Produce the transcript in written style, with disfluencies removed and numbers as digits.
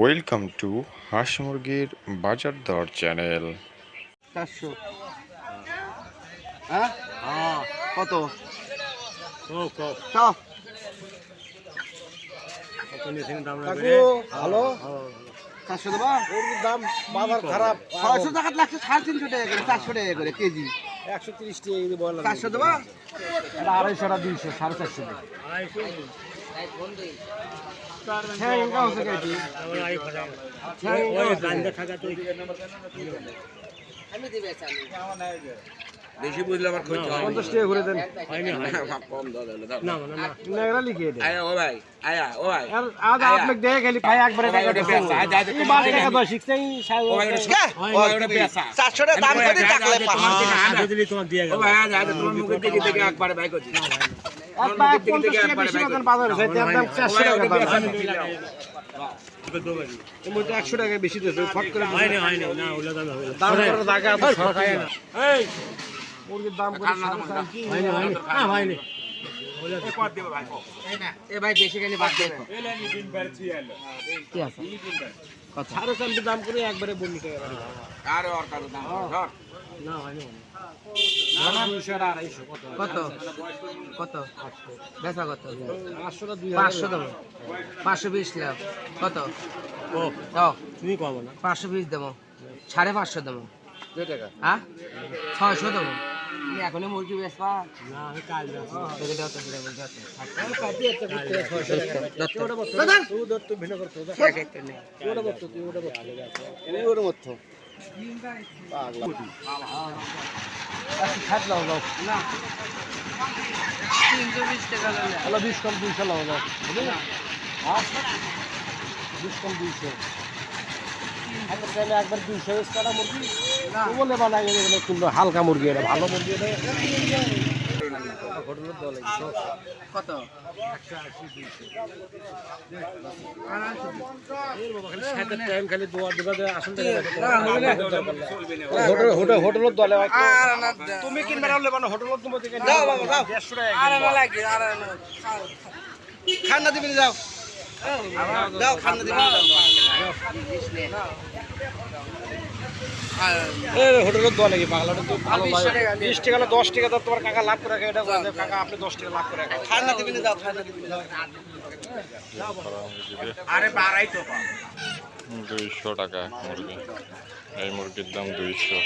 Welcome to হাঁস মুরগির বাজার দর চ্যানেল। 400 হ্যাঁ কত ভালো 400 দেবা দাম বাজার খারাপ 600 টাকা লাগছে 350 টাকা করে 400 টাকা করে কেজি 130 টাকা যদি বল 400 দেবা 250 টাকা 200 450 টাকা হ্যাঁ ইনকা হচ্ছে কেজি ওই গান্ডা থাকা তো আমি দিবে চাই বেশি বুঝলে আবার কই 50 টাকা করে দেন হয়নি হয় কম দাও না না না নেগরা লিখে দে আয়া ও ভাই আয়া ও ভাই আজ আপনি দেখ খালি ভাই একবারে টাকা পেছা আজ আজ এই বাদ টাকা দশ শিখছেই ও ভাই ওটা পেছা 400 টাকা দাম করে টাকলে 500 টাকা আমি দিলি তোমার দিয়ে গেল ও ভাই আজ আজ তোমার মুখে দিকে দিকে একবারে ভাই কইছি একবার 50 টাকা বেশি মতন বাজার হইছে দাম 400 টাকা দাম এই মধ্যে 100 টাকা বেশি দিয়েছে ফট করে হয়নি না ওলা দাম হবে দাম করে জায়গা তো সরকার না এই মুরগির দাম করে হয়নি না হয়নি ওলা এ কত দেব ভাই এ ভাই বেশি গেলে বাদ দে এলানি দিন বাড়ছি এলো কি আছে কত 450 দাম করে একবারে বন্নি টাকা আরে আর কারো দাম ধর না হয়নি না 200 আর 250 কত কত বেচা কত 500 দেব 520 লাখ কত ও দাও তুমি কম না 520 দেব 550 দেব কত টাকা হ্যাঁ 600 দেব তুমি এখনই মুরগি বেচবা না আমি কাল বেচবো তোকে দাও তো বলতে আছে আমি কাটি একটা করতে 600 টাকা ওটা বত তুই দত্ত ভিন্ন করতে ওটা বত তুই ওটা বত এই ওটা বত পাগলা আচ্ছা খাট লাও দাও না 320 টাকা লাগে হলো 20 কম 200 লাও দাও বুঝলি না হ্যাঁ 20 কম 200 আচ্ছা তাহলে একবার 200 টাকা মুরগি না বলে বানাই গেলে কিন্তু হালকা মুরগি এটা ভালো মুরগি এটা হোটেলের দল লাগছে কত 180 200 সাথে টাইম খালি দোয়া দিবা আসল টাকা হোটেলের দলে তুমি কিনবে না লেবা না হোটেলের তুমি থেকে যাও বাবা যাও 150 টাকা আরে না লাগে আরে খানা দিবেন যাও যাও খানা দিবেন যাও হোটেলের দোয়া লাগে বাংলাটা তো ভালো 20 টাকা 10 টাকা তোমার কাকা লাভ করে এটা কাকা আপনি 10 টাকা লাভ করে খানা দিবেন যাও খানা দিবেন যাও আরে বাড়াই তো 200 টাকা মুরগি, এই মুরগির দাম 200।